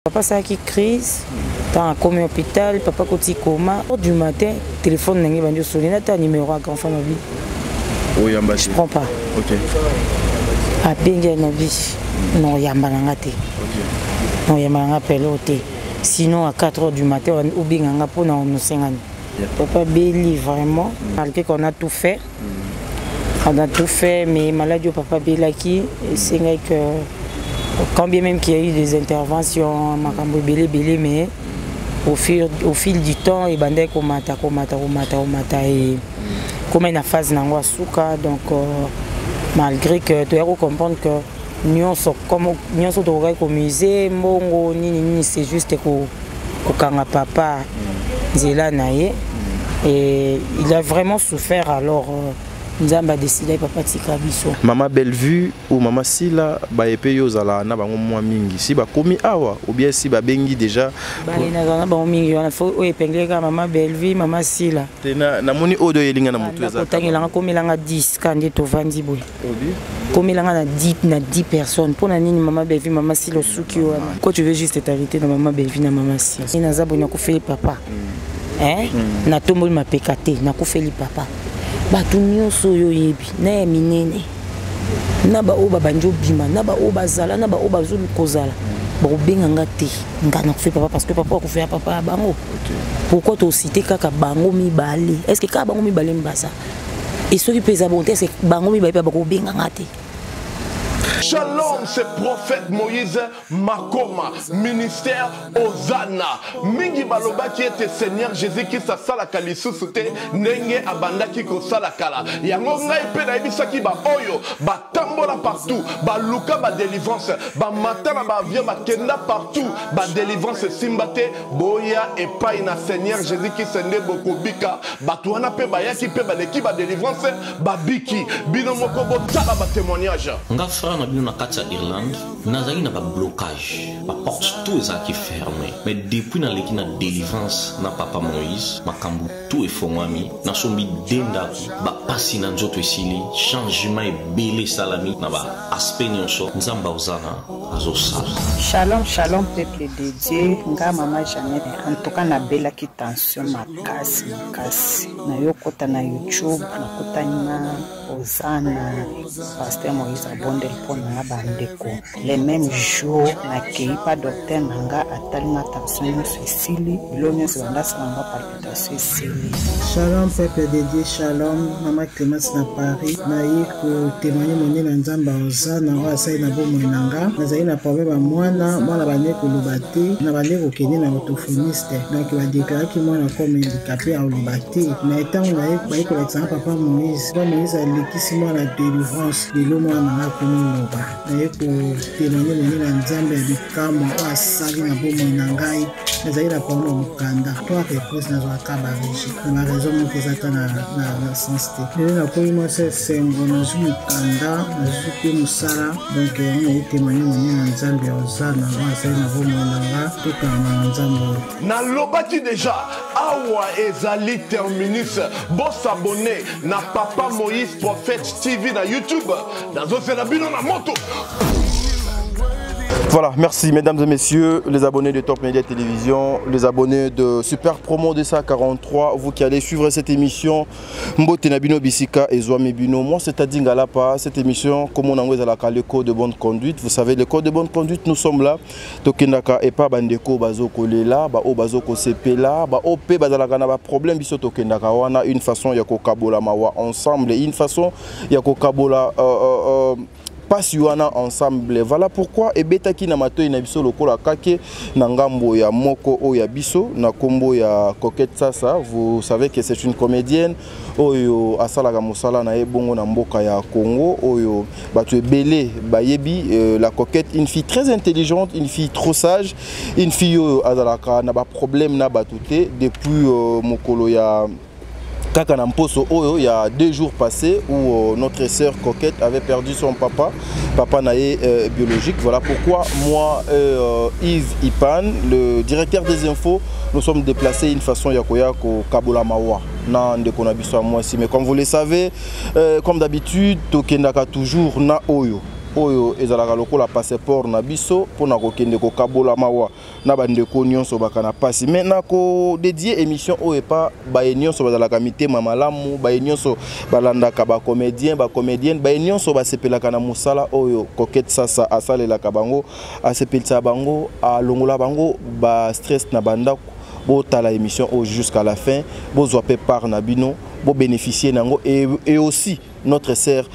Papa ça qui crise, tant comme hôpital, papa côté coma. Du matin, téléphone n'engage pas de sonner, n'as numéro à grand femme vie. Oui, en bas. Je prends pas. Ok. À Benga na vie, non yambalanga te. Non yambalanga pelote. Sinon à 4 h du matin, on oublie nga pour na on 50. Papa Béli vraiment, malgré qu'on a tout fait. On a tout fait, mais maladie papa Béli qui, c'est que quand bien même qu'il y a eu des interventions, mais au fil du temps, il bandait komata et comme une phase n'angwa souka, donc malgré que tu dois comprendre que nous sommes au musée, c'est juste que quand papa Zéla naïe et il a vraiment souffert alors. Nous avons décidé papa tika biso. Maman Bellevue ou maman Sila ba epé yo zala na bango mwa mingi si ba komi awa ou bien si ba bengi déjà ba na zana ba mingi on faut o epengler ka maman Bellevue maman Sila tena na moni odo yelinga na mutu eza kotangela komi langa 10 kandi to vandi boy komi langa na 10 personnes pour na nini maman Bellevue maman Sila suki wana quand tu veux juste t'arrêter na maman Bellevue na maman Sila ina zabo na kufeli papa na tomboli ma pekate na kufeli papa batu nyonso yo yebi na ya minene na ba oba banjo bima na ba oba zala na ba oba zulu kozala ba obenga ngate ngana kufe papa parce que papa kufe papa bango pourquoi to citer kaka bango mibale est-ce que ka bango mibale mbasa et ceux qui pèsent bonté c'est bango mibale pa ba obenga ngate. Shalom, c'est prophète Moïse Makoma, ministère Ozana. Mingi baloba qui était Seigneur Jésus qui sa sala kalisu sute nenge abanda ki ko sala kala. Yango ngai pe na ibisa ki ba oyo ba tambola partout, ba luka ba délivrance, ba matana ba via ba kenda partout, ba délivrance simbate boya et pas na Seigneur Jésus qui sende bokobika, ba tuana pe ba yaki pe ba leki ba délivrance, ba biki bino moko bo tala ba témoignage. Na kati Irlande nazali na ba blocage ba porte tout ça qui fermé mais depuis na leki na délivrance na papa Moïse makambu tout efongwami na sombi denda ba pasi na nzoto esili changement et belé salami na ba aspect nyonso nzamba ozana azosala. Shalom shalom peuple de Dieu nga mama Jeannette en tout cas na bela ki tension makasi na yokota na YouTube na kota na Ozana pasteur Moïse Abondel pona bandeko les mêmes jours na keipa docteur nanga atalinga tension sicili bilonyo sanda sanga palpitation sicili. Shalom peuple de Dieu, shalom mama Clémence na Paris na yiko témoigner moni na nzamba Ozana wa sai na bomo nanga nazali na problème mwana bane ko lobate na bane ko keni na orthophoniste donc va déclarer que moi comme handicapé à lobate na étant na yiko l'exemple papa Moïse alekisi moi la délivrance de l'homme na komi loba na yiko témoigner moni na nzamba ya bikamo asali na bomo nangai nazali na problème mukanda toi réponse na zaka ba régie na raison mo kozata na sens te na ko moi c'est sengo na mukanda na zuki musala donc on a témoigné na nzambe Ozana wa sai na bomo nanga tuka na nzambe na lobaki déjà awa ezali terminus bon s'abonner na papa Moïse Prophète TV na YouTube dans un bino na moto. Voilà, merci mesdames et messieurs, les abonnés de Top Media Télévision, les abonnés de Super Promo de 43, vous qui allez suivre cette émission, Mbote Nabino Bisika et Zouame Bino. Moi, c'est à Dingalapa, cette émission, comme on a le code de bonne conduite. Vous savez, le code de bonne conduite, nous sommes là. Tokendaka et pas Bandeko, Bazoko Lela, Bao Bazoko Sepela, Bao Pe Bazalagana, problème, Biso Tokendaka. On a une façon, Yako Kabola Mawa ensemble, et une façon, Yako Kabola. Pas ensemble. Voilà pourquoi et betaki na mato ina biso lokola kake na ngambo ya moko o ya biso na kombo ya Coquette Sasa. Vous savez que c'est une comédienne oyo asala mosala na ebongo na mboka ya Congo oyo batu ebele bayebi la Coquette, une fille très intelligente, une fille trop sage, une fille azalaka na ba problème na batute depuis mokolo ya Kaka Namposo Oyo, il y a 2 jours passés où notre sœur Coquette avait perdu son papa naé biologique. Voilà pourquoi moi, Yves Ipan, le directeur des infos, nous sommes déplacés une façon Yakoyako Kabola Mawa. Mais comme vous le savez, comme d'habitude, Tokendaka toujours na Oyo. oyo ezalaka lokola passeport na biso pona kokende ko kabola mawa na bandeko nyonso bakana pasi mais na ko dédier émission oyo pa ba nyonso bazalaka mitema malamu ba nyonso balandaka ba comédien ba comédienne ba nyonso basepelaka na musala oyo Coquette Sasa asalelaka bango asepelisa bango alongola bango ba stress na bandako bo tala émission jusqu'à la fin bo zope par na bino bo bénéficier nango et aussi notre sœur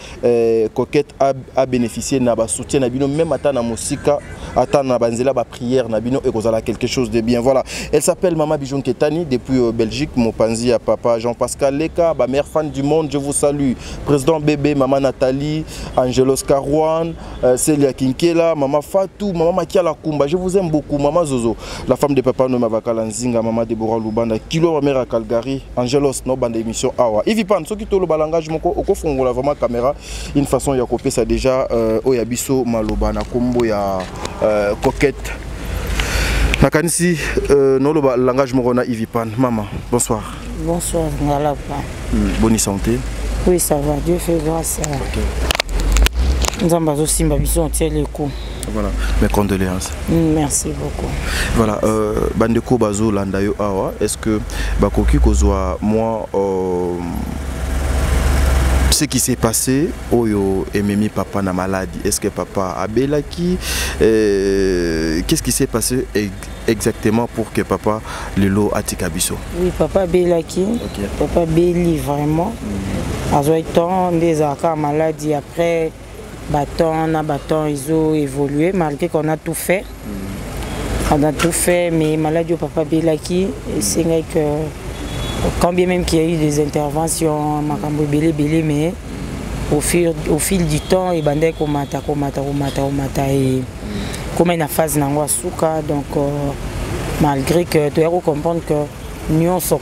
Coquette a bénéficié na ba soutien na bino même ata na musika ata na banzela ba prière na bino et kozala quelque chose de bien. Voilà, elle s'appelle Maman Bijon Ketani depuis Belgique. Mon panzi à papa Jean-Pascal Leka, ma mère fan du monde, je vous salue. Président Bébé, maman Nathalie, Angelos Karouane, Célia Kinkela, maman Fatou, maman Makia Lakumba, je vous aime beaucoup. Maman Zozo, la femme de papa Noma Vakalanzinga, maman Deborah Lubanda, Kilo ma mère à Calgary, Angelos no bande émission Awa. Ivipan, ce qui tolo balangage moko au fond la vraiment caméra une façon ya copier ça déjà Oyabiso Maloba na kombo ya Coquette nakanisi no le langage morona Ivipan. Maman, bonsoir. Bonsoir Ngalapa. Bonne santé. Oui, ça va, Dieu fait grâce. Nous avons aussi ma vision le coup. Voilà, mes condoléances. Merci beaucoup. Voilà, bandeko bazo landayo awa, est-ce que bakoki kozwa moi ce qui s'est passé oyo ememi papa na maladie, est-ce que papa a belaki, qu'est-ce qui s'est passé exactement pour que papa lelo atika biso? Oui, papa belaki, okay. Papa beli vraiment azo temps des accords maladie après bâton ils ont évolué malgré qu'on a tout fait. On a tout fait mais maladie au papa belaki c'est vrai que quand bien même qu'il y a eu des interventions, mais au fil du temps, il bandait komata et comme une phase n'angwa souka donc malgré que tu dois comprendre que nous sommes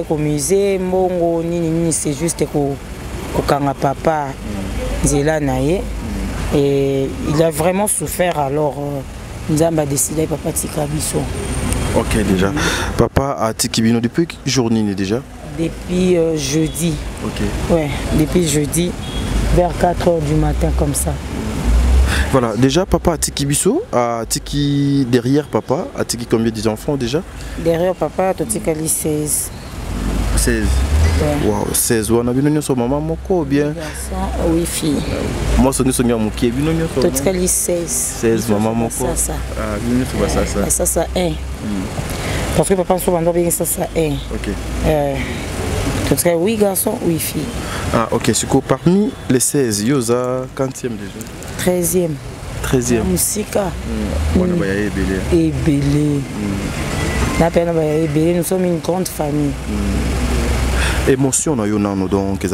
au musée, mongo ni c'est juste que kanga papa zela naie et il a vraiment souffert alors nous avons décidé papa tika biso. Ok déjà. Papa a Tikibino depuis quelle journée déjà? Depuis jeudi. Ok. Ouais, depuis jeudi, vers 4h du matin comme ça. Voilà, déjà papa a Tikibiso, a Tiki derrière papa, a Tiki combien d'enfants déjà? Derrière papa, a Tiki 16. 16. Ouais. Wow, 16. On a vu nous maman moko bien. Garçon, oui fille. Moi c'est nous sommes moki bino nous sommes. Totally 16. 16 maman moko. Ça. Ah, nous sommes ça. Ça 1. Parce que papa nous sommes bien ça 1. OK. Totally oui garçon, oui fille. Ah, OK, c'est quoi parmi les 16, yoza 40e déjà? 13e. 13e. Musika. On a baillé belé. Et belé. Nous sommes une grande famille. Émotion donc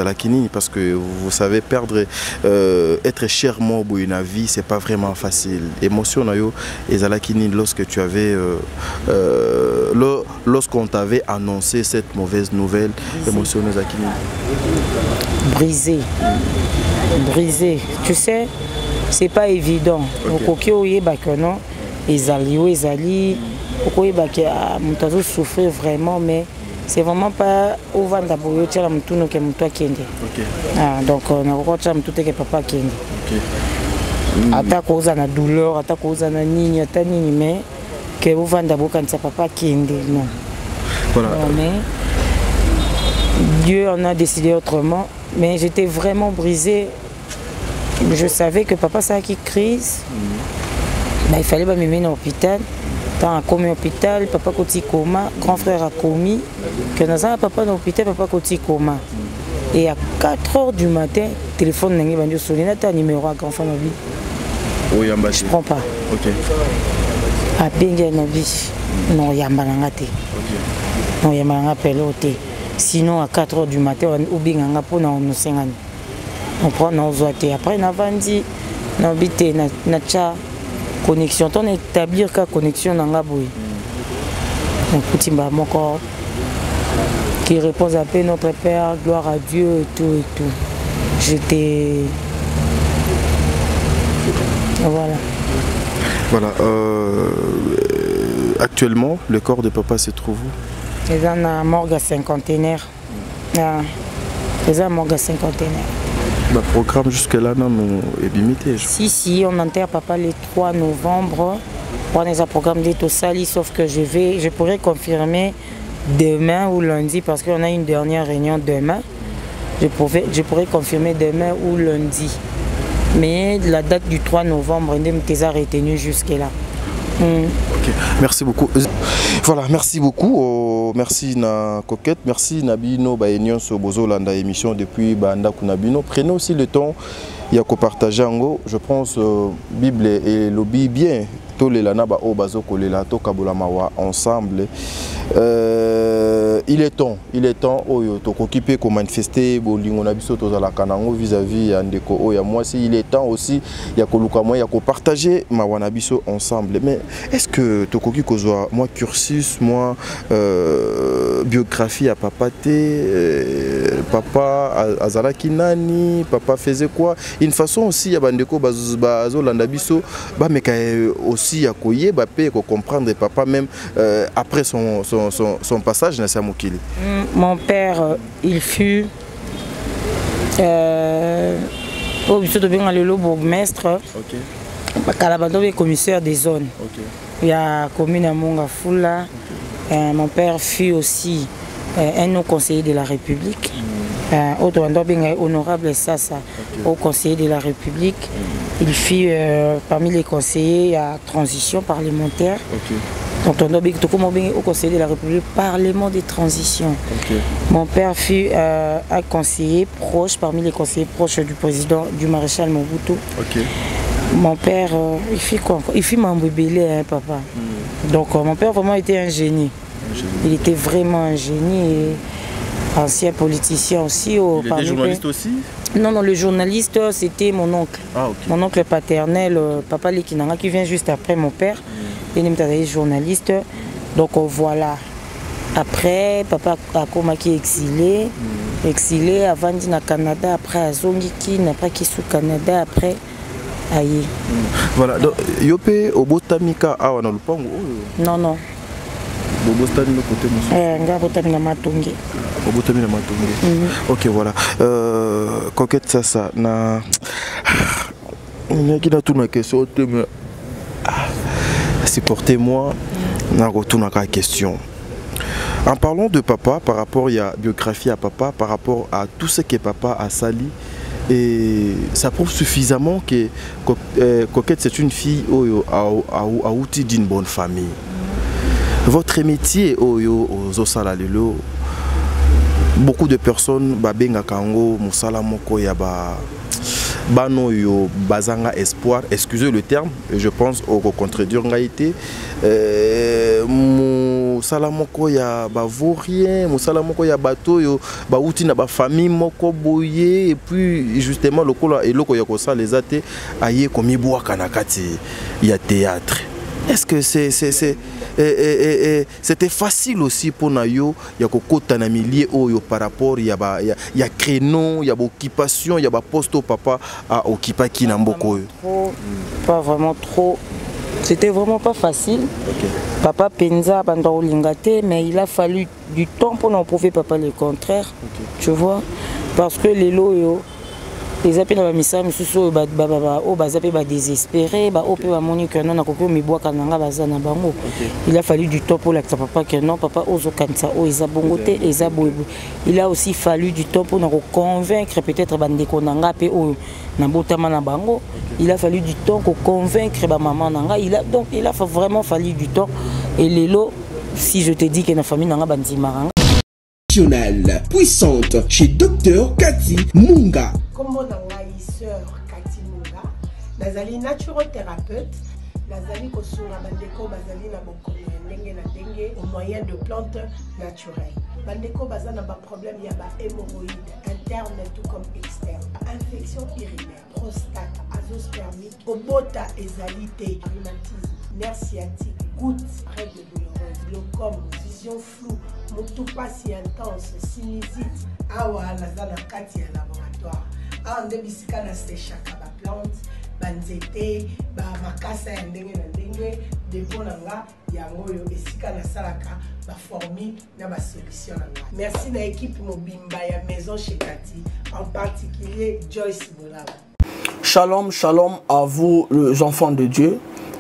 parce que vous savez perdre être cher mort pour une vie c'est pas vraiment facile. Émotion lorsque tu avais lorsqu'on t'avait annoncé cette mauvaise nouvelle, émotion brisé. Tu sais, c'est pas évident. Souffrir vraiment mais c'est vraiment pas au vanda pour yo tela mtuno ke mtu akende. OK. Ah donc on a ko tela mtu ke papa akende. OK. Ata koza na douleur, ata koza na nini, ata nini mais que au vanda bo kanisa papa akende non. Voilà. Mais Dieu en a décidé autrement mais j'étais vraiment brisée. Je savais que papa ça qui crise. Bah, il fallait pas m'emmener à l'hôpital. Tant à commis hôpital, papa côté coma, grand frère a commis, que nous avons papa dans l'hôpital, papa côté coma. Et à 4h du matin, téléphone n'a pas sonné, n'a numéro à grand frère ma vie. Oui, je prends pas. OK. À Benga na vie, non yambalanga te. Non yambalanga pelote. Sinon à 4h du matin, on binganga pour nous 50. On prend nos zoaté. Après on a vendu, on habité na cha connexion, on établir la connexion dans la bouille. Un petit mon corps qui répond à paix notre Père, gloire à Dieu et tout et tout. J'étais voilà. Voilà. Actuellement, le corps de papa se trouve où? C'est dans la morgue cinquantenaire. C'est dans la morgue cinquantenaire. Le programme jusque-là, non, est limité. Si, on enterre papa le 3 novembre. On a un programme d'être au Sali, sauf que je pourrais confirmer demain ou lundi, parce qu'on a une dernière réunion demain. Je pourrais confirmer demain ou lundi. Mais la date du 3 novembre, on a retenu jusque-là. Ok, merci beaucoup. Voilà, merci beaucoup. Merci na Coquette, merci Nabino Baenion Sobozo Landa émission depuis Banda Kunabino. Prenez aussi le temps, il y a qu'au partager en je pense Bible et lobby bien. Tous les lana ba obazo kolela to kabolamawa ensemble. Il est temps oyo to occupé ko manifester bolingo na biso to za kanango vis-à-vis ya ndeko oya moi si il est temps aussi ya ko luka moi ya ko partager ma wana biso ensemble. Mais est-ce que to koki ko zo moi cursus moi biographie à papa papa azala kinani papa faisait quoi une façon aussi ya bandeko bazo landa biso ba meka aussi à koye ba pe ko comprendre papa même après son passage na Samokili. Mon père il fut au bureau de bien le bourgmestre. OK. Kalabando est commissaire des zones. OK. Il y a commune à Mongafula. Mon père fut aussi un conseiller de la République. Honorable Sassa, au conseiller de la République. Il fut parmi les conseillers à transition parlementaire. Donc au conseiller de la République, Parlement des transitions. Mon père fut un conseiller proche, parmi les conseillers proches du président, du maréchal Mobutu. Mon père, il fit quoi? Il fit m'embébélé, hein, papa. Donc mon père vraiment était un génie. Il était vraiment un génie. Et ancien politicien aussi. Il était journaliste aussi? Non, le journaliste c'était mon oncle. Ah, okay. Mon oncle paternel, papa Lekinanga, qui vient juste après mon père. Il est journaliste. Donc voilà. Après, papa a commencé exilé. Exilé avant d'être au Canada, après à Zongiki, après qui sous Canada, après aïe. Voilà. Donc, Yopé au Botamika, ah, on a le pont. Non. Ok, voilà. Coquette, ça na. Il y a qui n'a tout ma question. Supportez-moi. Na retourne à la question. En parlant de papa, par rapport à la biographie à papa, par rapport à tout ce que papa a sali, et ça prouve suffisamment que Coquette c'est une fille à outil d'une bonne famille. Votre métier aux Osala Lelo, beaucoup de personnes babenga kango musala moko ya bano yo bazanga espoir, excusez le terme, je pense au contredire ngaité musala moko ya vaurien, musala moko ya bato yo bauti na ba famille moko boye et puis justement lokola eloko ya kosa les ate aye komi bwaka na kati ya théâtre. Est-ce que c'était facile aussi pour Nayo, il y a kokota na milieu oyo par rapport il y a créneau, il y a occupation, il y a poste au papa à occuper qui na mboko. Pas vraiment trop. C'était vraiment pas facile. Papa penza pendant lingate, mais il a fallu du temps pour n'en prouver papa le contraire. Tu vois, parce que les loyo les appels à misa misusu ba désespéré ba ope ba moni que non akoko mibwa kananga bazana bango. Il a fallu du temps pour la papa que non papa ozo kanisa o eza bongote eza boebo. Il a aussi fallu du temps pour nous convaincre peut-être bandeko nanga pe o na botama na bango. Il a fallu du temps pour convaincre ba maman nanga. Il a vraiment fallu du temps et lelo si je te dis que na famille nanga bandimaranga puissante chez Dr Cathy Munga. Comment on sœur Cathy Munga, nazali naturothérapeute, nazali kosunga bandeko bazali na bokono ndenge na ndenge au moyen de plantes naturelles. Bandeko bazana ba problème ya ba hémorroïdes interne tout comme externe, infection urinaire, prostate, azoospermique, obota ezalité, rhumatisme, nerf sciatique, gouttes, règles douloureuses, glaucome, vision floue, motupa si intense, sinusite, awa nazana kati ya laboratoire. En débisika na séchaka ba plante banzete bamakasa ya ndenge na ndenge depo na nga yango oyo esika nasalaka baformi na basolution na nga. Merci na équipe mobimba ya Maison chez Cathy, en particulier Joyce Bolaba. Shalom, shalom à vous les enfants de Dieu.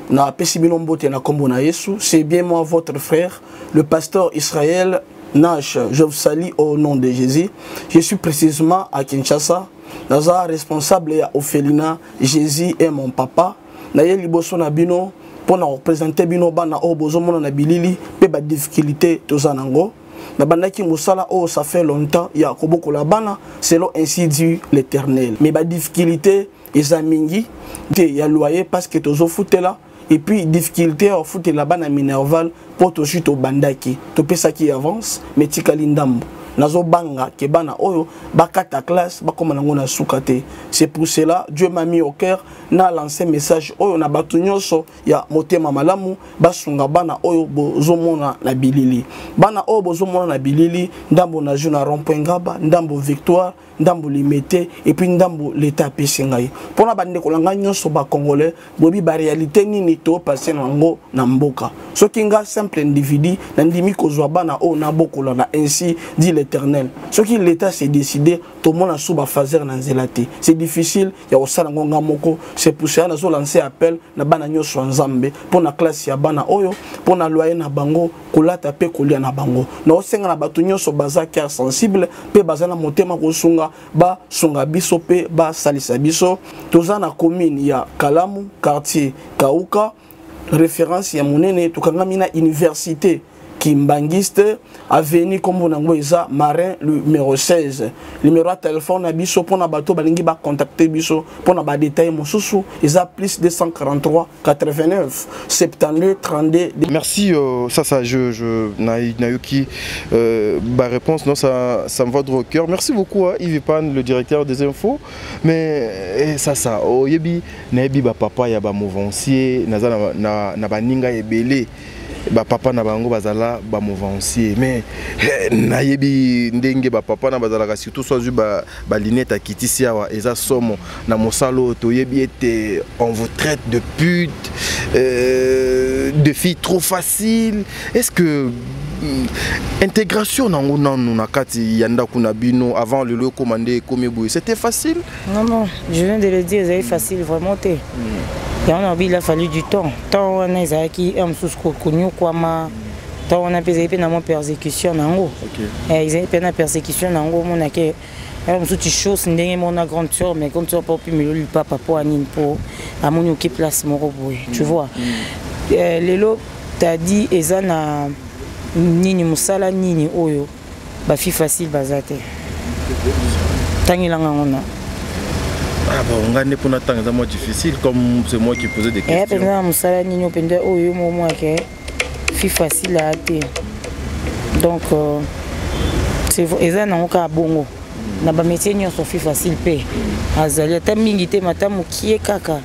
Na pesibino mbote na kombo na Yesu, c'est bien moi votre frère, le pasteur Israël Nash. Je vous salue au nom de Jésus. Je suis précisément à Kinshasa. Naza responsable à Ophelina. Jésus est mon papa. Naye liboso na bino pour na représenter bino bana o bozomona na bilili pe ba difficulté tozanango. Na bandaki musala o ça fait longtemps ya koboko la bana selon ainsi dit l'Éternel. Mais ba difficulté ezamingi te ya loyer parce que tozo foutela. Et puis, difficulté à foutre là-bas dans Minerval pour tout suite au bandaki. Tout ça qui avance, mais tikalindambo. Nazo banga, kebana oyo, bakata classe, bakoma nangona soukate. C'est pour cela, Dieu m'a mis au cœur, na lancé message oyo, na batunyoso, ya motema malamu, basunga bana oyo, bozomona na bilili. Bana oyo, bozomona na bilili, ndambo na juna rompengaba, ndambo victoire, ndambo limité, et puis ndambo l'état pesengai. Pour la bande kolanga nyoso ba congolais, bobi ba réalité nini to passé nango na mboka. So kinga simple individu, nandimi kozwa bana o na bokola na ainsi dit l'Éternel. Ce qui l'état s'est décidé, tout le monde a sous fazer na zelate. C'est difficile, ya osala ngonga moko, c'est pour ça na zo lancer appel na bana nyoso nzambe pour na classe ya bana oyo, pour na loyer na bango, kolata pe kolia na bango. Na osenga na batu nyoso baza cœur sensible, pe baza na motema kosunga ba sunga biso pe ba salisa biso. Toza na commune ya Kalamu, quartier Kauka, référence ya monene tukangamina université Kimbangiste, avenue comme on a Marin numéro 16. Numéro de téléphone biso pour na bateau balingi ba contacter biso pour na ba détail mosusu isa plus 243 89 72 32. Merci ça je Nayuki ba réponse non ça me va droit au cœur. Merci beaucoup Yves Pan, le directeur des infos. Mais ça oyebi nayebi ba papa ya ba mouvancier na ba ninga ebele. Ba papa na bango bazala ba mouvancier mais nayebi ndenge ba papa na bazala surtout soit ba linette à kitisi awa eza somo na mosalo toyebi ete on vous traite de pute de filles trop faciles. Est-ce que intégration nango nanu na kati yanda kuna bino avant le lo commander comme boy c'était facile? Non, je viens de le dire, c'est facile vraiment té. Il a fallu du temps. Tant on a qui aiment sous connu quoi ma tant on a pesé peine à persécution nango. Ils ont peine à persécution nango mon a que on sous chose ndenge mon a grande sœur mais comme ça pas plus me le papa pour anine pour à mon occupe place mon boy. Tu vois. Lelo t'as dit ezana nini musala nini oyo ba fi facile bazate. Tangilanga on a. Ah bon, on gagne pour notre temps, c'est moins difficile comme c'est moi qui posais des questions. Eh, musala nini opende oyo moi que fi facile à ater. Donc c'est eza na oka bongo. Na ba métier nyonso fi facile pe. Azali ta mingi te matamu kié kaka.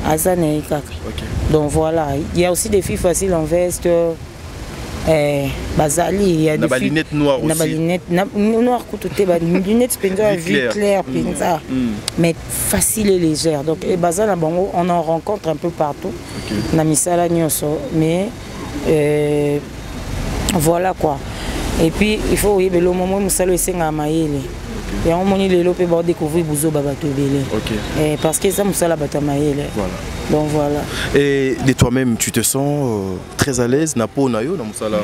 Azana kaka. Donc voilà, il y a aussi des filles faciles en veste. Bazali, il y a des lunettes noires aussi. Na lunettes noires côté ba lunettes penza vue claire penza. Mais facile et légère. Donc et bazala bango on en rencontre un peu partout. Na misala nyonso mais voilà quoi. Et puis il faut y le moment musalo esenga maïle. Et on moni lelo pe ba découvrir buzo babato belé. Parce que ça musala bata maïle. Voilà. Donc voilà. Et de toi-même, tu te sens très à l'aise Napo Nayo dans Moussala?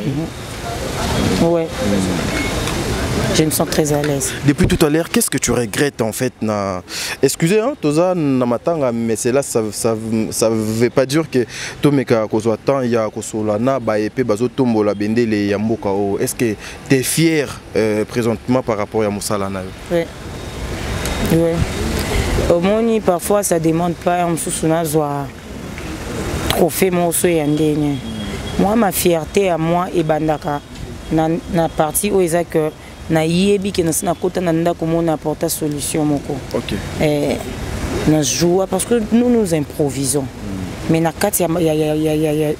Ouais. Je me sens très à l'aise. Depuis tout à l'heure, qu'est-ce que tu regrettes en fait Excusez, hein, Toza Namatanga, mais c'est là, ça veut pas dire que Tomeka Kozwatan, il y a Kosolana, Baepe, Bazotombo, la Bende, les Yamboka. Est-ce que tu es fier présentement par rapport à Moussala Nayo? Oui. Oui. Au moni parfois ça demande pas un sousuna zoa trophée mon souhait andene. Moi ma fierté à moi et bandaka na partie où ils que na yebi que na kota na nda comme on apporte solution moko. OK. Na joue parce que nous improvisons. Mais na kati ya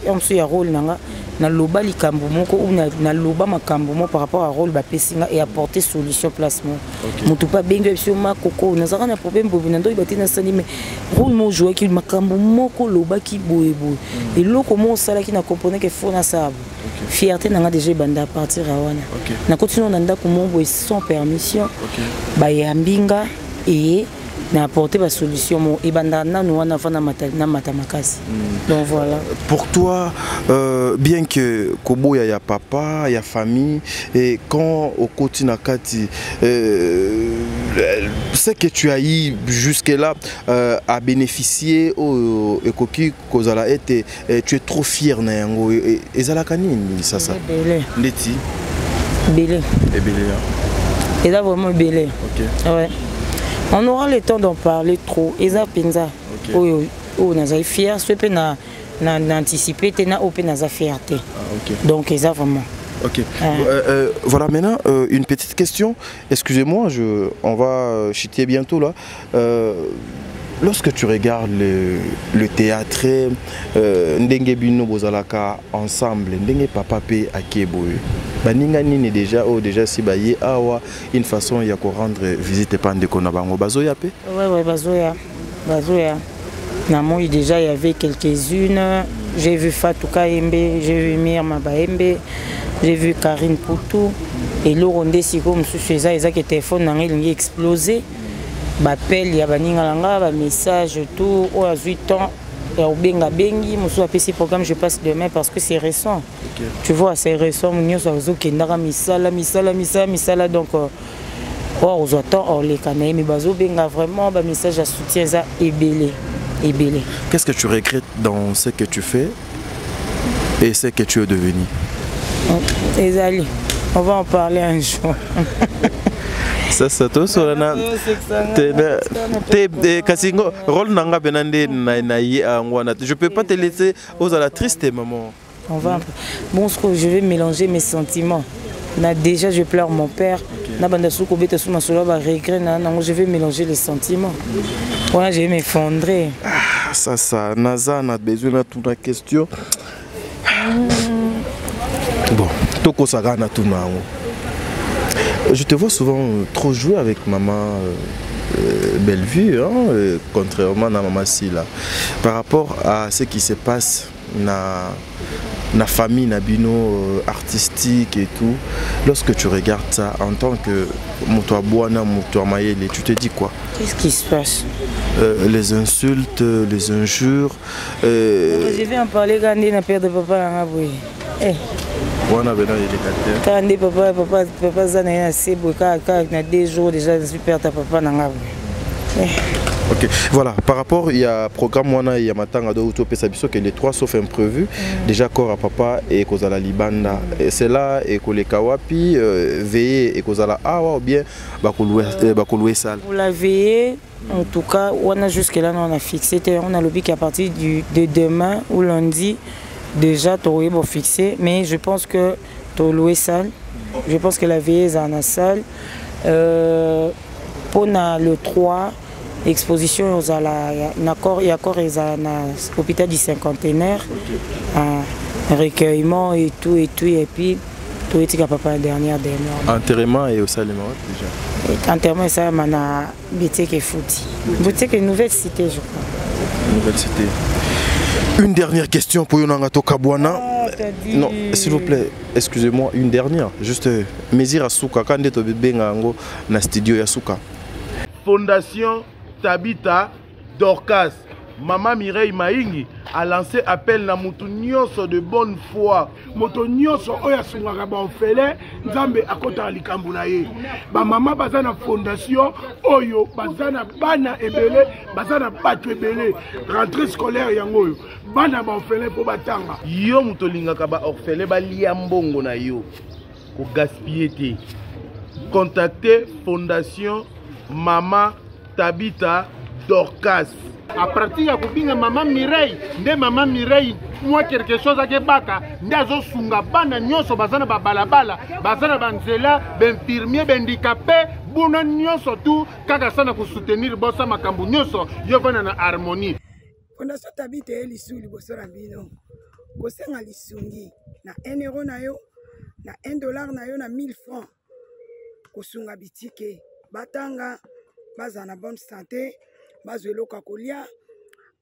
on se rôle nanga na loba likambo moko ou na loba makambo moko par rapport à rôle ba pesinga et apporter solution placement mutu pa benga sur ma koko na zaka na problème bobi na ndo ibati na sani mais rôle mo jouer ki makambo moko loba ki boye boye et loko mo sala ki na comprendre que faut na sabo fierté na nga déjà banda à partir à wana na continue na ndako mo boye sans permission ba yambinga et n'a apporté la solution et bandana nous on a fait na matamakasi. Donc voilà. Pour toi, bien que Kobo y a papa, il y a famille et quand au quotidien ce que tu as eu jusque là à bénéficier au Ekoki Kozala et tu es trop fier na yango et zala kanini ça Leti belé et belé et là vraiment belé. OK. Ouais. On aura le temps d'en parler trop. Eza penza. Oh naza fier, soit na anticiper, na open naza fierté. Donc eza vraiment. Ok. Voilà maintenant une petite question. Excusez-moi, on va chiter bientôt là. Lorsque tu regardes le théâtre, ndenge bino bozalaka ensemble, ndenge papa pe akeboy. Baninga nini déjà si baye awa une façon ya ko rendre visite pande kona bango bazoya pe? Ouais bazoya. Na moi déjà il y avait quelques-unes. J'ai vu Fatou Kaembe, j'ai vu Mirma Baembe, j'ai vu Karine Poutou et Loronde Siko Msusheza eza que téléphone na ngi explosé. Bappel ya baninga langa ba message tout au 8 ans au benga bengi musu apesi programme je passe demain parce que c'est récent. Tu vois c'est récent munyo ça zo kendaka misala donc aux attend les canaux mais bazo benga vraiment ba message à soutien ça ebelé. Qu'est-ce que tu regrettes dans ce que tu fais et ce que tu es devenu? Ezali, on va en parler un jour. Ça tout sur la je peux pas te laisser aux à la triste maman. On va bon je vais mélanger mes sentiments. Déjà je pleure mon père. Je vais mélanger les sentiments. Ouais, je vais m'effondrer. Ça Naza a besoin de toute la question. Bon, Toko Sagana tout. Je te vois souvent trop jouer avec maman Bellevue, hein, contrairement à maman Silla. Par rapport à ce qui se passe dans la famille Nabino artistique et tout, lorsque tu regardes ça en tant que Moutouabouana, Moutouamayele, tu te dis quoi? Qu'est-ce qui se passe? Les insultes, les injures. Je vais en parler quand on a père de papa. Quand papa zana assez na 2 jours déjà super ta papa nanga. Ok, voilà, par rapport, il y a un programme, il y a Matanga de Uto Pesabiso que les 3 sauf imprévus, déjà corps à papa et Kozala Libanda. Et c'est là, et que les Kawapi, veiller et Kozala Awa ou bien Bakoloué Sal. Pour la veiller, en tout cas, on a jusque-là, on a fixé, on a lobby qu'à partir de demain ou lundi, déjà, tu aurais fixé, mais je pense que tu as loué salle. Je pense que la veille est dans la salle. Pour le 3, exposition, il y a encore l'hôpital du cinquantenaire, recueillement et tout, et puis tout est papa dernière. Enterrement et au Saléma déjà. Enterrement et ça, on a boutique et fouti. Boutique et nouvelle cité, je crois. Nouvelle cité. Une dernière question pour Yonangato Kabouana. Non, s'il vous plaît, excusez-moi, une dernière. Juste, Mesir Asuka, quand tu es bébé dans le studio Yasuka. Fondation Tabita Dorcas, Maman Mireille Maingi a lancé appel na mutu nyonso de bonne foi. Moto nyonso oya sungaka ba ofele nzambe akota likambo na ye. Ba mama bazana fondation oyo bazana bana ebele, bazana batu ebele. Rentrée scolaire yango oyo. Bana ba ofele po batanga. Yo muto lingaka ba ofele ba liambongo na yo. Ko gaspiller te. Contactez Fondation Mama Tabita Dorcas. À partir de Maman Mireille, Maman Mireille, moi quelque chose à Kebaka, Ndazo Sunga, Bana Nyoso, Bazana Balabala, Bazana Banzela, infirmier, handicapé, Buna Nyoso, tout, Kagasana pour soutenir Bossa Makambu Nyoso, Yovana Harmonie. Fondation Tabita Elisou, Liboso Rabino. kosenga lisungi na 1 euro na yo na 1 dollar na yo na 1000 francs kosunga bitike batanga baza na bonne santé bazwa eloko kolia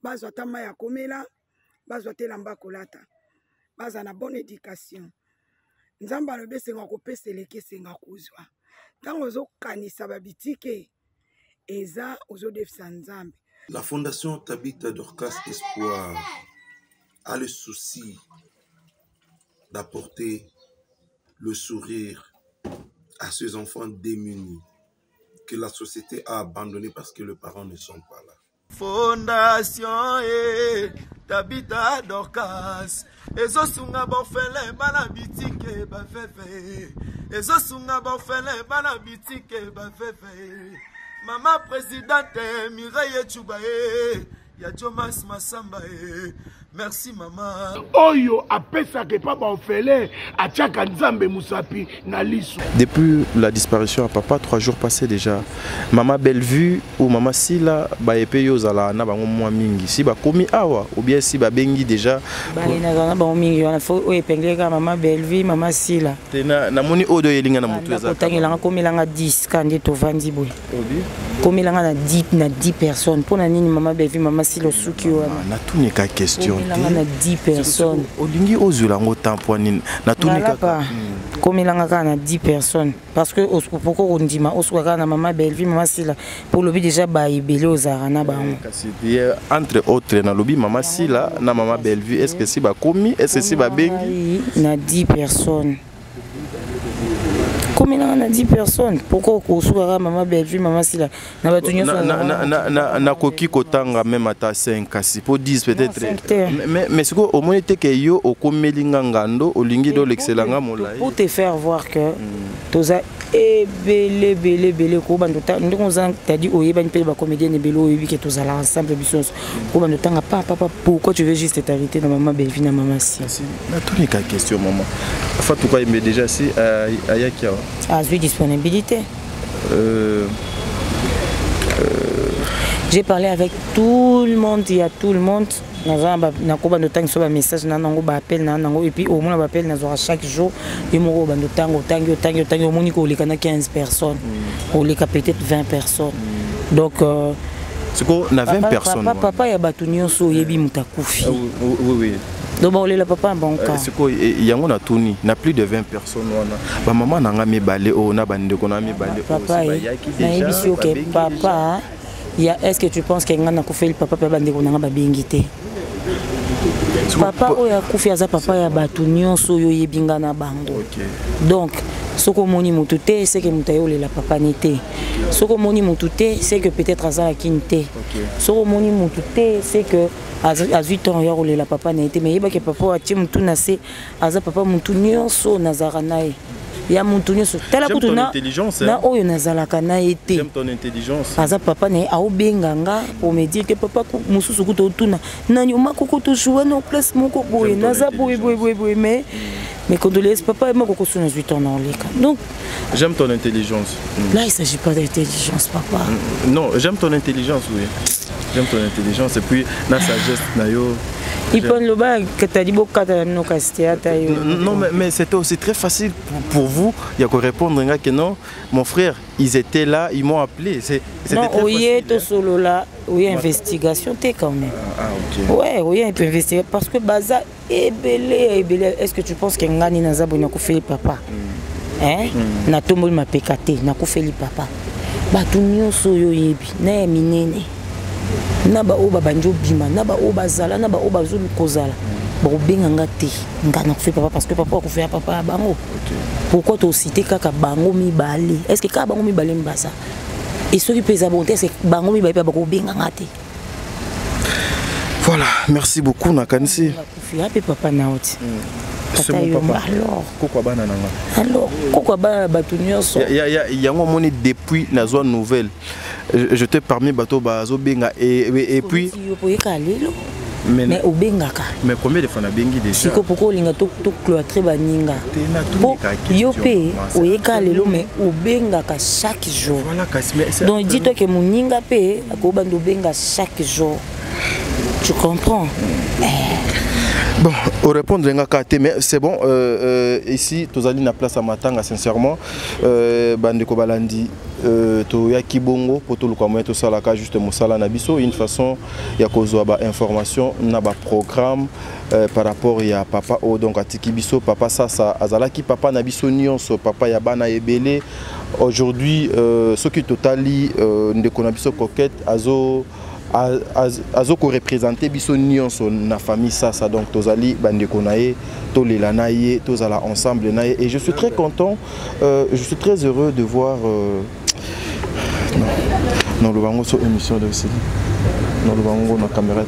bazwa tama ya komela bazwa telamba kolata baza na bonne éducation nzamba alobi senga kopesa eleki senga kozwa ntango ozokanisa babitike eza ozodefisa nzambe. La Fondation Tabitha Dorcas Espoir a le souci d'apporter le sourire à ces enfants démunis que la société a abandonnés parce que les parents ne sont pas là. Fondation Tabitha Dorcas ezosunga bofele bana bitike bafefe ezosunga bofele bana bitike bafefe Mama présidente Mireille Choubaye ya Jomas Massamba merci maman. Oyo apesa ke pa ba ofele atiaka nzambe musapi na liso. Depuis la disparition à papa 3 jours passés déjà, maman Bellevue ou maman Sila ba epé yozala na bango mwa mingi si ba komi awa ou bien si ba bengi déjà ba na na bango mingi on faut o epengeka maman Bellevue maman Sila tena na moni odo yelinga na mutu eza tangela komelanga 10 kandi to vandi boy komelanga na 10 personnes pona nini maman Bellevue maman Sila suki wana na tunika question na 10 personnes olingi ozula ngo tamponi na tunika komelanga na 10 personnes parce que pourquoi on dit ma oswaka na maman Bellevue maman Sila pour lobby déjà ba ibele ozara na bango entre autres na lobby maman Sila na maman Bellevue est-ce que si ba komi est-ce que si ba bengi na 10 personnes comme il y a 10 personnes, pourquoi on soit maman Bellevue, maman Sila, na koki kotanga même à 5 kasi pour 10 peut-être. Mais ce au moins était que yo au komelinga ngando au lingi do l'excellanga molai. Pour te faire voir que toza belé ko bando ta ndongo zang t'as dit oye ban pe ba comédien ne belo oyebi que toza la ensemble bisos ko bando tanga papa pourquoi tu veux juste t'arrêter dans maman Bellevue na maman Sila. Na tout les cas question maman. Fatou quoi mais déjà si ayakia à sa disponibilité. J'ai parlé avec tout le monde, il y a tout le monde. Na koba no tang so ba message na nango ba appel na nango et puis au moins ba appel na zora chaque jour et mo ba no tango au moni ko lekana 15 personnes. Ou leka peut-être 20 personnes. Donc c'est quoi na 20 personnes. Papa ya batunyo so yebi mutakufi. Oui. Donc on papa bon cas. C'est quoi yango na tuni na plus de 20 personnes wana. Ba maman na ngami balé o na bande ko na mi balé o papa na OK papa ya est-ce que tu penses que ngana ko fait papa pa bande ko na ba bingité. Papa o ya kufi aza papa ya batu nyonso yo yebinga na bango. Donc soko moni mututé c'est que mutayo la papa nité. Soko moni mututé c'est que peut-être aza kinté. Soko moni mututé c'est que à 8 ans il y a la papa n'a été mais il y a que papa a tué tout nassé à papa mutu nyonso nazaranae ya mutu nyonso tala kutuna na oyo nazalaka na été j'aime ton intelligence aza papa na a obenganga pour me dire que papa mususu kuto tuna na nyuma koko to jouer no place moko boye naza boye mais condoléances papa moko ko suna 8 ans dans les cas donc j'aime ton intelligence là il s'agit pas d'intelligence papa non j'aime ton intelligence oui. J'aime ton intelligence et puis la sagesse nayo. Il prend le bas que tu as dit beaucoup de non mais c'était aussi très facile pour vous il y a que répondre que non mon frère ils étaient là ils m'ont appelé c'était non oui tout solo là oui investigation t'es quand même OK ouais oui un peu investiguer parce que baza ebele est-ce que tu penses que ngani nazabo na ko fait papa hein na tombo ma pekate na ko fait papa ba tout nyonso yo yebi na minene naba oba banjo bima naba oba zala naba oba zulu kozala ba obenga ngate ngana ko fait papa parce que papa ko fait papa bango pourquoi tu cité kaka bango mi balé est-ce que ka bango mi balé mbasa et ceux qui pèsent bonté c'est bango mi balé ba ko benga ngate voilà merci beaucoup nakanisi fait papa naoti c'est mon papa alors pourquoi bana nanga alors pourquoi ba batunyo so ya ngo moni depuis na zone nouvelle je te parmi bateau bazo benga et puis mais obengaka mais combien de fois na bengi déjà siko poko linga to cloître baninga yo pe oyeka lelo mais obengaka chaque jour donc dis-toi que moninga pe akoba ndo benga chaque jour tu comprends Bon, au répondre mais c'est bon. Ici, tous allons na place à Matanga, sincèrement. Bandeko Balandi, to ya kibongo, poto lukamoye to salaka juste musala na biso, une façon ya kozwa ba information na ba programme par rapport ya papa o donc atiki biso papa ça azalaki papa na biso nyonso papa ya bana ebele. Aujourd'hui, ce qui totali ndeko na biso coquette azo ko représenter biso nyonso na famille ça donc tozali bandeko naye tolela naye tozala ensemble naye et je suis très content je suis très heureux de voir non le bango sur émission de aussi non le bango na caméra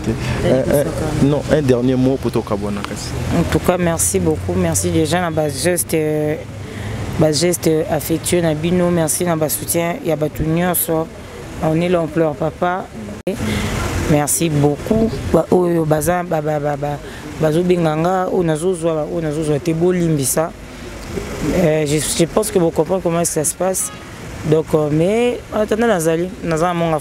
non un dernier mot pour toi Kabona. En tout cas merci beaucoup, merci déjà na bas geste affectueux na bino, merci na bas soutien ya batu nyonso on est l'ampleur papa. Merci beaucoup. Je pense que vous comprenez comment ça se passe. Donc, mais attendez, nous avons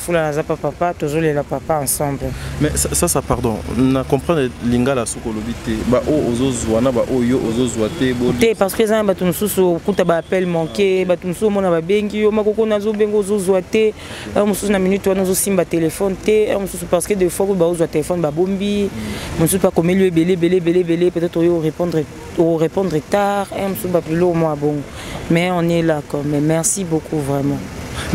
papa, toujours les papa ensemble. Mais ça pardon, on comprend l'ingala soukolobité. Bah ozozwana ba oyo ozozwate boli. Parce que ça batum susu kuta ba appel manqué, batum susu mona ba bengi yo makoko nazo bengo ozozwate, mususu na minute wana ozosimba téléphone te, mususu parce que des fois ba ozwa téléphone ba bombi, mususu pas comme lui belé peut-être yo répondre tard, mususu ba plus lourd moi bon. Mais on est là quand même. Merci beaucoup vraiment.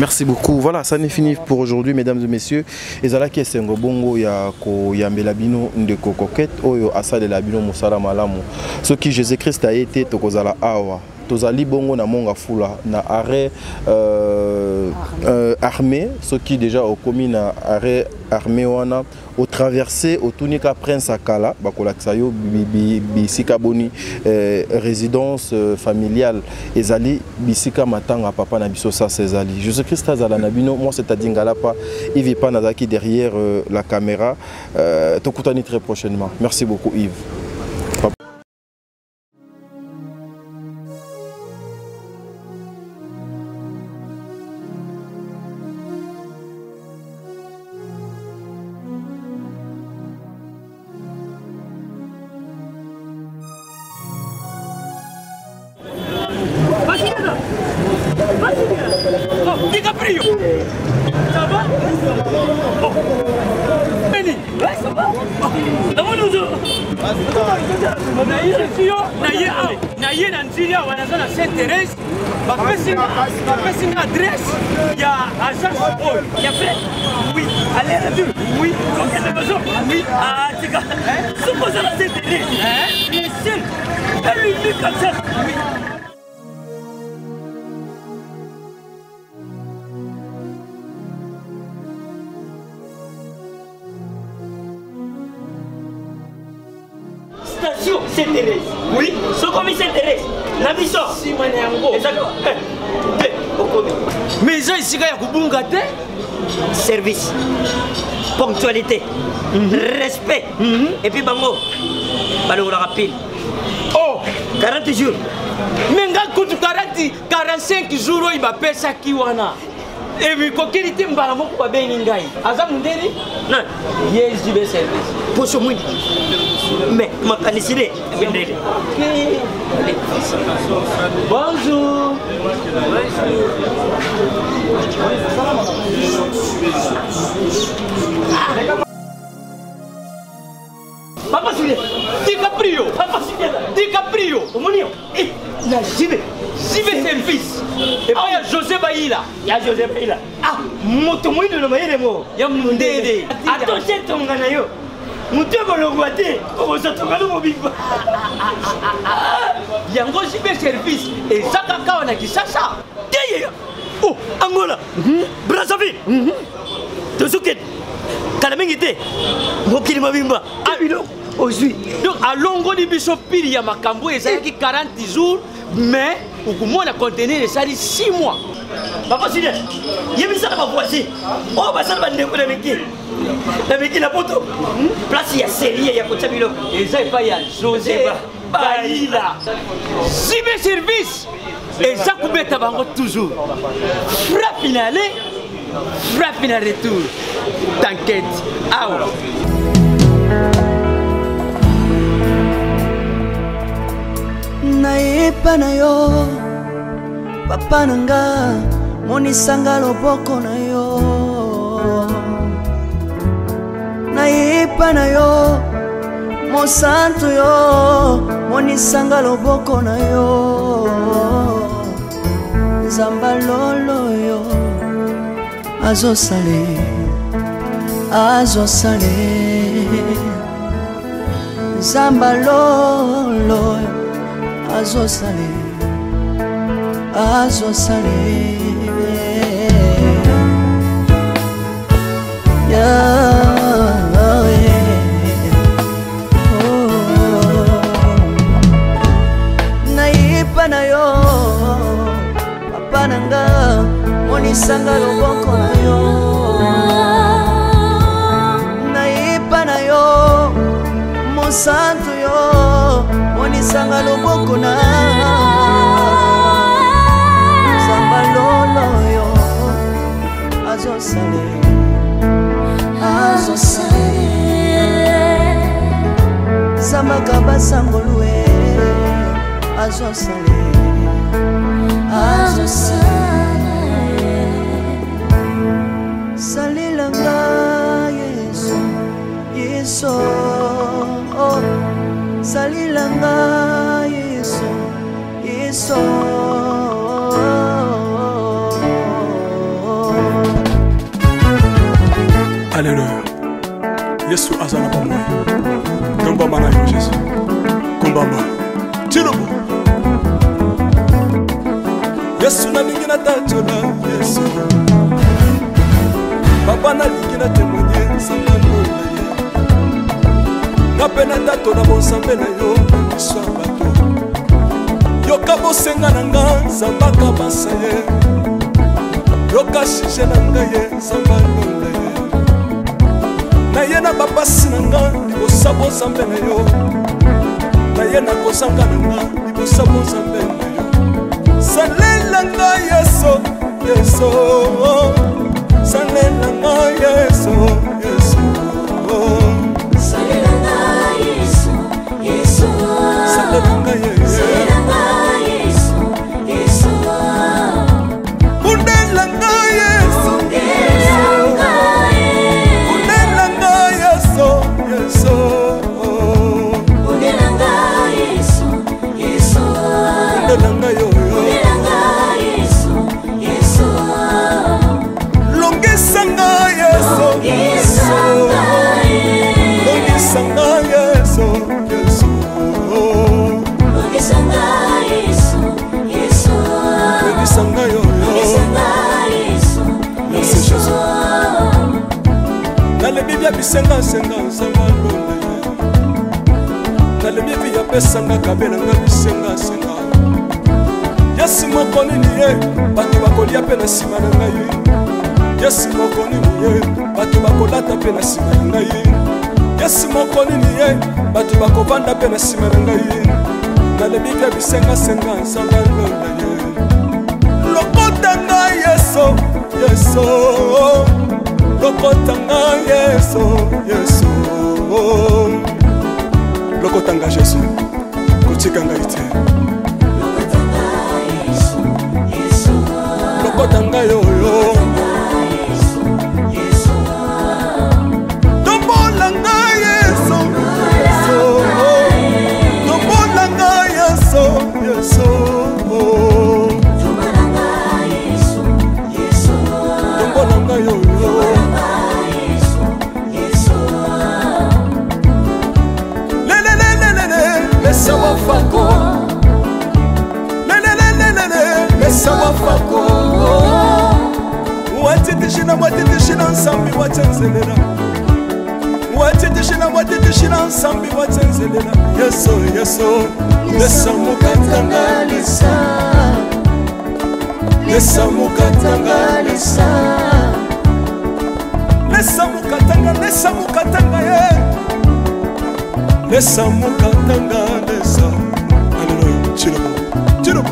Merci beaucoup. Voilà, ça n'est fini pour aujourd'hui, mesdames et messieurs. Ezalaki esengo bongo ya ko yambela bino ndeko coquette oyo asale la bino musala malamu. Ce qui Jésus-Christ a été tokozala awa. Tozali bongo na monga fula na arrêt armé, ce qui déjà au commis na arrêt armé wana au traversé au tunika Prince Akala bakolaksayo bisika boni résidence familiale ezali bisika matanga papa na biso ça ezali Jésus-Christ azala na bino moi c'est à dingala pas il vit pas nazaki derrière la caméra tokutani très prochainement. Merci beaucoup Yves. Station Saint-Thérèse. Oui, ce commis Saint-Thérèse. La mission. Mais ça ici, il y a service, ponctualité, respect. Et puis bango, balo la rapide. Oh, 40 jours. Mais quand 45 jours, il va payer ça qui wana. Et puis quand il était mbala moko ba beningai. Aza mundeni? Non. Yes, du service. Pour ce monde. Mais ma canicine. Bonjour. Papa Julien, DiCaprio. Papa Julien, DiCaprio. Omonio. Eh, la JB service. Et puis il y a José Baïla. Il y a José Baïla. Ah, moto moi de le mo. Ya mundede. Attention ton ganayo. Moto ko lo guate. Ko so to ngalo mo bigba. Yango JB service. Et ça kaka wana kisasa. Teye. Oh, Angola. Brazzaville. Tosuket. Kalamingite. Mokili mabimba. Abilo. Aujourd'hui. Donc à longo di biso pili ya makambo ezaki 40 jours mais okumona contenir ezali 6 mois. Papa Sile. Yebisa na voici. Oh basala bandeko na meki. Na meki la poto. Place ya série ya kotsa bilo. Ezai pa ya José Baïla. Sibe service. Eza kubeta bango toujours. Frappe finale. Frappe finale retour. T'inquiète. Ah Naipa na yo papa nanga monisanga loboko na yo Naipa na yo mosantu yo monisanga loboko na yo Zamba lolo yo Azo sale Zamba lolo Azo sale Naipa na yo papa nanga monisanga loboko na yo Naipa na yo mosantu yo monisanga loboko na Zamba lolo yo Azo sale Zamba kaba sangolwe Azo sale Salilanga Yesu Yesu oh. Salilanga Yesu Yesu Alléluia. Yesu azana ba moi. Komba mana yo Jésus. Kombamba. Tirobo. Yesu na lingina tachola Yesu. Papa na lingina témoigner sangalo na ye. Kapena tato na bonsambe na yo Yesu abato. Yoka bosenga na nga zambaka basaye. Yoka shije na nga ye sangalo na ye. Na ye na babasi na nga libosabo zambe na yo. Na ye na kozanga na nga libosabo zambe na yo. Salela nga Yesu, Yesu. Salela nga Yesu, Yesu. Salela nga Yesu, Yesu. Salela nga Yesu, Yesu. Undela nga Yesu, Undela nga Yesu, Yesu. Undela nga Yesu, Yesu. Undela nga yo. Longisanga Yesu, Yesu. Longisanga Yesu, Yesu. Longisanga Yesu, Yesu. Longisanga yo. Longisanga Yesu, Yesu. Dans le Bible bisenga senga sanga lona. Dans le Bible ya pesanga kabela nga bisenga senga. Yesu moko nini ye bato bakolia pe na sima na ngai. Yesu moko nini ye bato bakolata pe na sima na ngai. Yesu moko nini ye bato bakovanda pe na sima na ngai. Dans le Bible bisenga senga sanga lona ye. Lokota nga Yesu, Yesu. Lokotanga Yesu, Yesu. Lokotanga Jésus, kotikanga ite. Lokotanga yo yo. Tombolanga Yesu, Yesu. Tombolanga Yesu, Yesu. Tombolanga Yesu, Yesu. Tombolanga yo yo. Sawa fako, sawa fako. Watitishina nsambi watenzelela. Watitishina nsambi watenzelela. Yesu, Yesu. Lesa mukatanga lisa. Lesa mukatanga lisa. Lesa mukatanga ye. Lesa mukatanga lesa. Alléluia. Chirobo.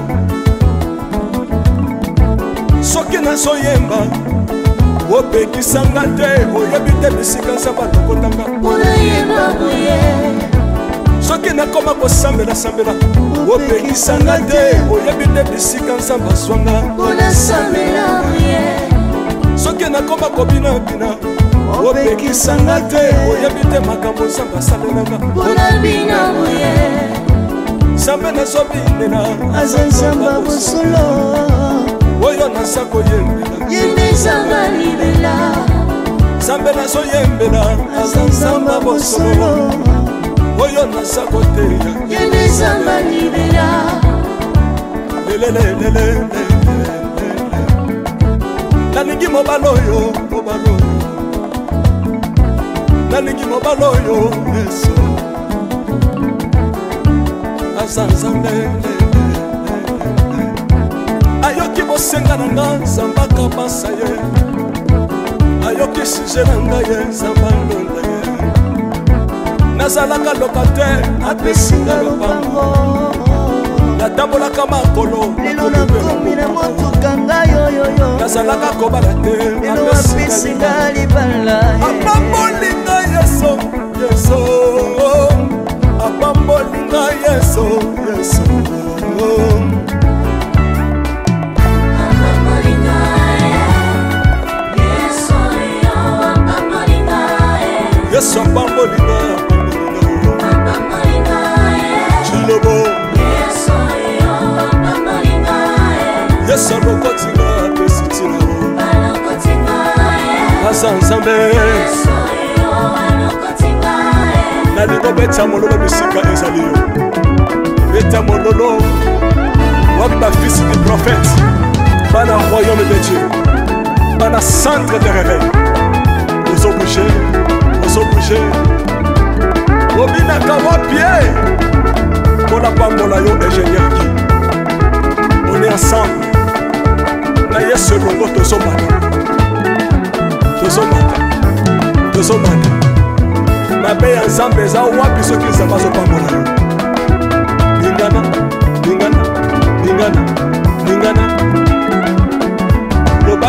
Soki nazoyemba opekisanga te oyebi te bisika nzambe atokotanga. soki nakoma kosambela sambela opekisanga te oyebi nde bisika nzambe azwanga soki nakoma kobinabina opekisanga te oyebi te makambo nzambe asalelanga nzambe nazobinela aza nzambe bosolo oyo naza koyembela yende nzambe libela nzambe nazoyembela aza nzambe bosolo oyo naza koteya yende nzambe libela lelelelelele nalingi mobala oyo nalingi mobala oyo yesu aza nzambe ayoki bosenga na nga nzambe akabasa ye ayoki suje na ngai ye nzambe alonda ye nazalaka lokatere apesinga lopango natambolaka makolo lelo nakomi na motuka ngai oyoyo nazalaka kobala te lelo apesinga libala apambolinga yeso yeso apambolinga yeso yeso yesu apambolinga chilobo yesu alokotinga apesitina aza nzambe nalingo beta mololo bisika ezali yo beta mololo wapi bafisi du prophète bana royaume de dieu bana centre de réveil ozobouge obinaka wapie mpona pambola yo ingénieur ki on est ensemble na yesu elongo tozomata mabe ya nzambe eza wapi soki nzambe azopambola yo